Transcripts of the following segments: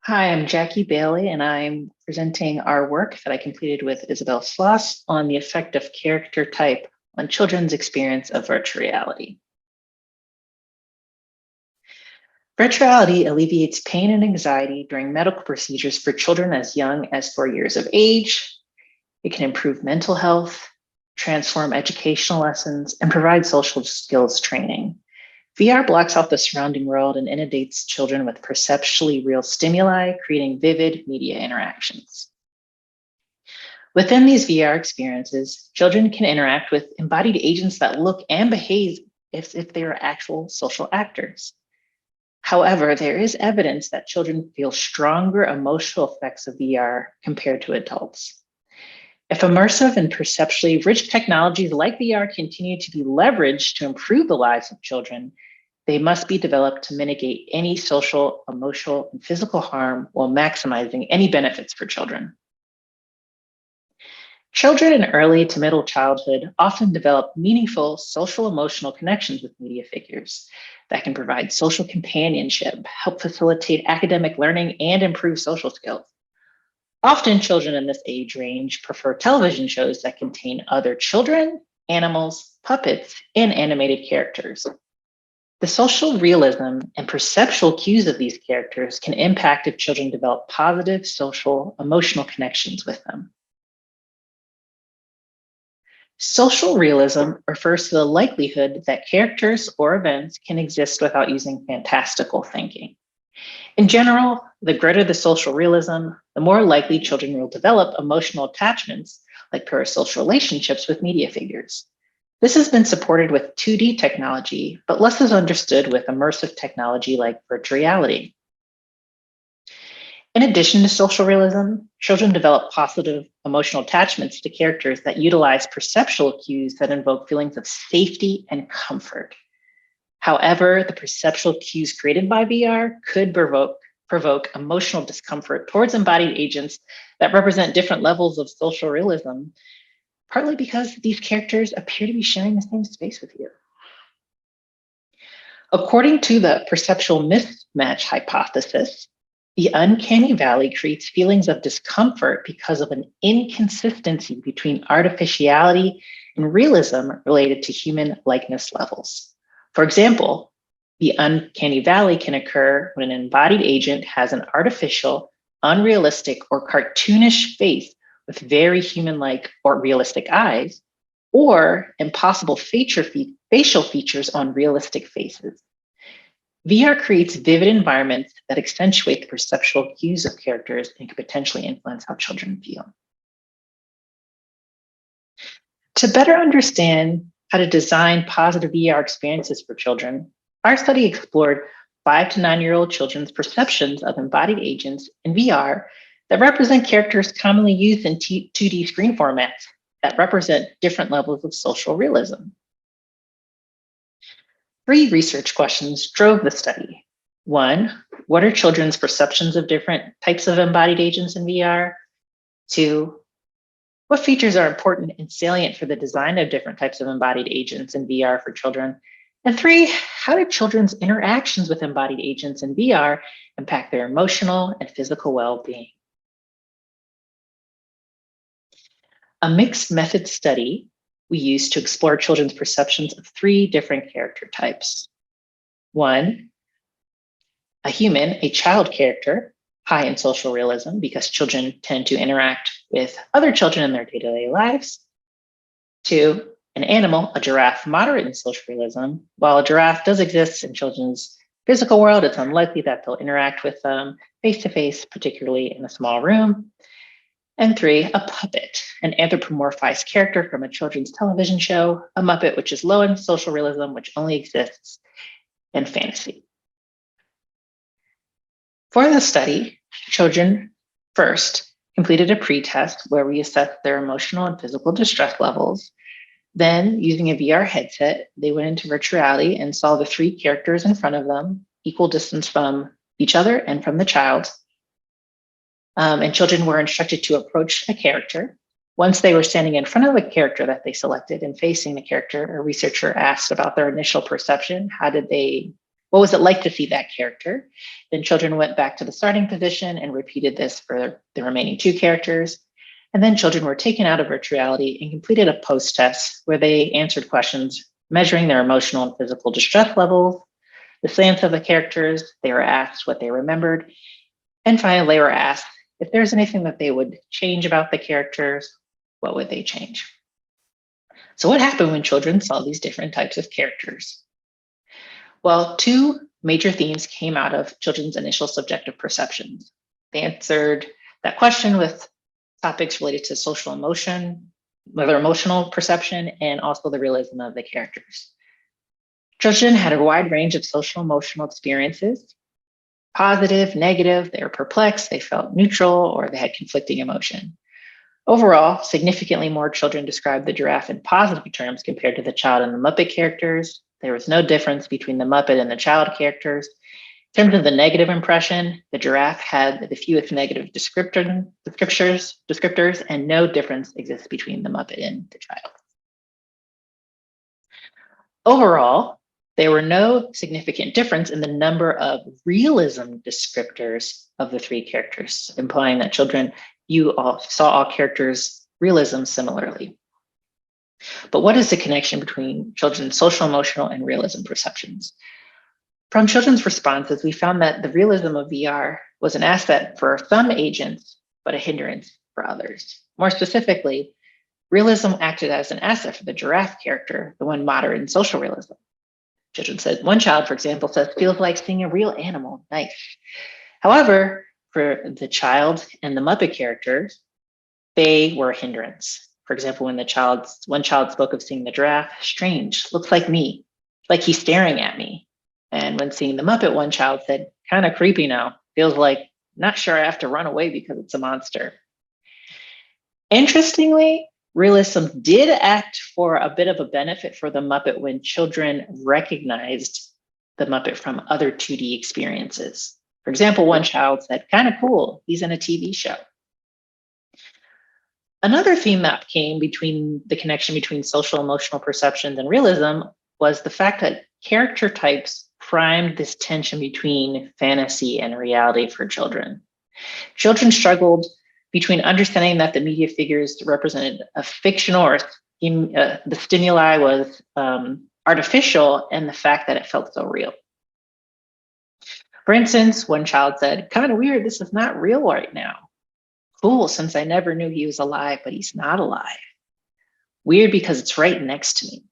Hi, I'm Jackie Bailey, and I'm presenting our work that I completed with Isabella Schloss on the effect of character type on children's experience of virtual reality. Virtual reality alleviates pain and anxiety during medical procedures for children as young as 4 years of age. It can improve mental health, transform educational lessons, and provide social skills training. VR blocks out the surrounding world and inundates children with perceptually real stimuli, creating vivid media interactions. Within these VR experiences, children can interact with embodied agents that look and behave as if they are actual social actors. However, there is evidence that children feel stronger emotional effects of VR compared to adults. If immersive and perceptually rich technologies like VR continue to be leveraged to improve the lives of children, they must be developed to mitigate any social, emotional, and physical harm while maximizing any benefits for children. Children in early to middle childhood often develop meaningful social emotional connections with media figures that can provide social companionship, help facilitate academic learning, and improve social skills. Often children in this age range prefer television shows that contain other children, animals, puppets, and animated characters. The social realism and perceptual cues of these characters can impact if children develop positive social emotional connections with them. Social realism refers to the likelihood that characters or events can exist without using fantastical thinking. In general, the greater the social realism, the more likely children will develop emotional attachments like parasocial relationships with media figures. This has been supported with 2D technology, but less is understood with immersive technology like virtual reality. In addition to social realism, children develop positive emotional attachments to characters that utilize perceptual cues that invoke feelings of safety and comfort. However, the perceptual cues created by VR could provoke emotional discomfort towards embodied agents that represent different levels of social realism, partly because these characters appear to be sharing the same space with you. According to the perceptual mismatch hypothesis, the uncanny valley creates feelings of discomfort because of an inconsistency between artificiality and realism related to human likeness levels. For example, the uncanny valley can occur when an embodied agent has an artificial, unrealistic, or cartoonish face with very human-like or realistic eyes, or impossible facial features on realistic faces. VR creates vivid environments that accentuate the perceptual cues of characters and can potentially influence how children feel. To better understand how to design positive VR experiences for children, our study explored 5 to 9-year-old children's perceptions of embodied agents in VR that represent characters commonly used in 2D screen formats that represent different levels of social realism. 3 research questions drove the study. 1, what are children's perceptions of different types of embodied agents in VR? 2, what features are important and salient for the design of different types of embodied agents in VR for children? And 3, how do children's interactions with embodied agents in VR impact their emotional and physical well-being? A mixed method study we used to explore children's perceptions of 3 different character types. 1, a human, a child character, high in social realism because children tend to interact with other children in their day-to-day lives. 2, an animal, a giraffe, moderate in social realism. While a giraffe does exist in children's physical world, it's unlikely that they'll interact with them face-to-face, particularly in a small room. And 3, a puppet, an anthropomorphized character from a children's television show, a Muppet, which is low in social realism, which only exists in fantasy. For the study, children first completed a pre-test where we assessed their emotional and physical distress levels. Then, using a VR headset, they went into virtual reality and saw the 3 characters in front of them, equal distance from each other and from the child. And children were instructed to approach a character. Once they were standing in front of a character that they selected and facing the character, a researcher asked about their initial perception. How did they What was it like to see that character? Then children went back to the starting position and repeated this for the remaining 2 characters. And then children were taken out of virtual reality and completed a post-test where they answered questions measuring their emotional and physical distress levels, the salience of the characters. They were asked what they remembered. And finally, they were asked if there's anything that they would change about the characters, what would they change? So what happened when children saw these different types of characters? Well, 2 major themes came out of children's initial subjective perceptions. They answered that question with topics related to social emotion, whether emotional perception, and also the realism of the characters. Children had a wide range of social emotional experiences, positive, negative, they were perplexed, they felt neutral, or they had conflicting emotion. Overall, significantly more children described the giraffe in positive terms compared to the child and the Muppet characters. There was no difference between the Muppet and the child characters. In terms of the negative impression, the giraffe had the fewest negative descriptors, and no difference exists between the Muppet and the child. Overall, there were no significant difference in the number of realism descriptors of the 3 characters, implying that children saw all characters' realism similarly. But what is the connection between children's social, emotional, and realism perceptions? From children's responses, we found that the realism of VR was an asset for some agents, but a hindrance for others. More specifically, realism acted as an asset for the giraffe character, the one moderate in social realism. Children said, one child, for example, says, feels like seeing a real animal, nice. However, for the child and the Muppet characters, they were a hindrance. For example, when one child spoke of seeing the giraffe, strange, looks like me, like he's staring at me. And when seeing the Muppet, one child said, kind of creepy now, feels like not sure I have to run away because it's a monster. Interestingly, realism did act for a bit of a benefit for the Muppet when children recognized the Muppet from other 2D experiences. For example, one child said, kind of cool, he's in a TV show. Another theme that came between the connection between social emotional perceptions and realism was the fact that character types primed this tension between fantasy and reality for children. Children struggled between understanding that the media figures represented a fictional or the stimuli was artificial, and the fact that it felt so real. For instance, one child said, kind of weird, this is not real right now. Cool, since I never knew he was alive, but he's not alive. Weird because it's right next to me.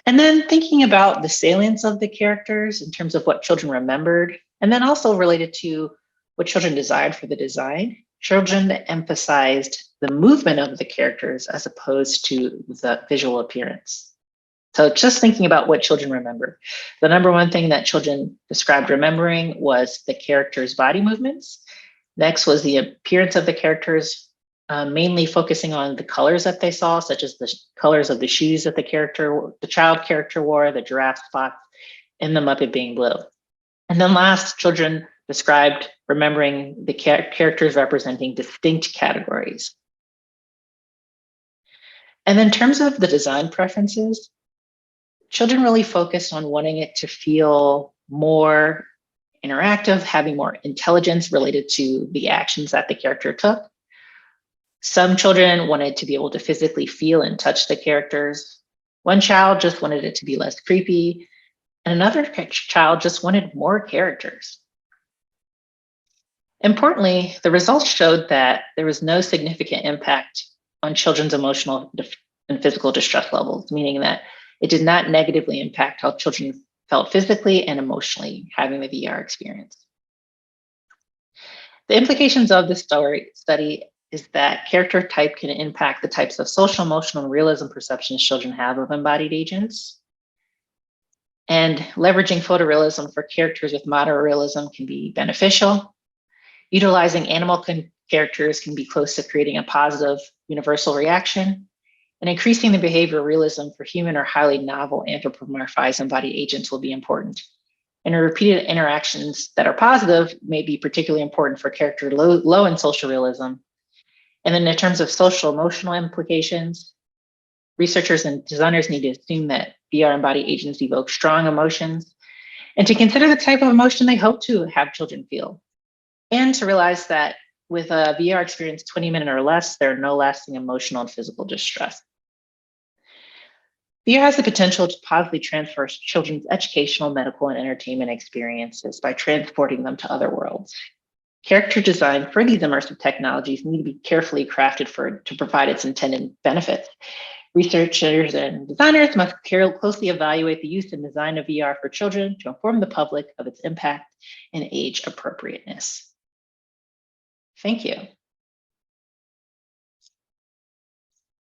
And then thinking about the salience of the characters in terms of what children remembered, and then also related to what children desired for the design, children emphasized the movement of the characters as opposed to the visual appearance. So just thinking about what children remember, the number one thing that children described remembering was the characters' body movements. Next was the appearance of the characters, mainly focusing on the colors that they saw, such as the colors of the shoes that the child character wore, the giraffe spots, and the Muppet being blue. And then last, children described remembering the characters representing distinct categories. And in terms of the design preferences, children really focused on wanting it to feel more interactive, having more intelligence related to the actions that the character took. Some children wanted to be able to physically feel and touch the characters. One child just wanted it to be less creepy, and another child just wanted more characters. Importantly, the results showed that there was no significant impact on children's emotional and physical distress levels, meaning that it did not negatively impact how children felt physically and emotionally having the VR experience. The implications of this study is that character type can impact the types of social, emotional, and realism perceptions children have of embodied agents. And leveraging photorealism for characters with moderate realism can be beneficial. Utilizing animal characters can be close to creating a positive universal reaction. And increasing the behavioral realism for human or highly novel anthropomorphized embodied agents will be important. And repeated interactions that are positive may be particularly important for character low in social realism. And then in terms of social emotional implications, Researchers and designers need to assume that VR embodied agents evoke strong emotions and to consider the type of emotion they hope to have children feel. And to realize that with a VR experience 20 minutes or less, there are no lasting emotional and physical distress. VR has the potential to positively transfer children's educational, medical, and entertainment experiences by transporting them to other worlds. Character design for these immersive technologies need to be carefully crafted to provide its intended benefits. Researchers and designers must closely evaluate the use and design of VR for children to inform the public of its impact and age appropriateness. Thank you.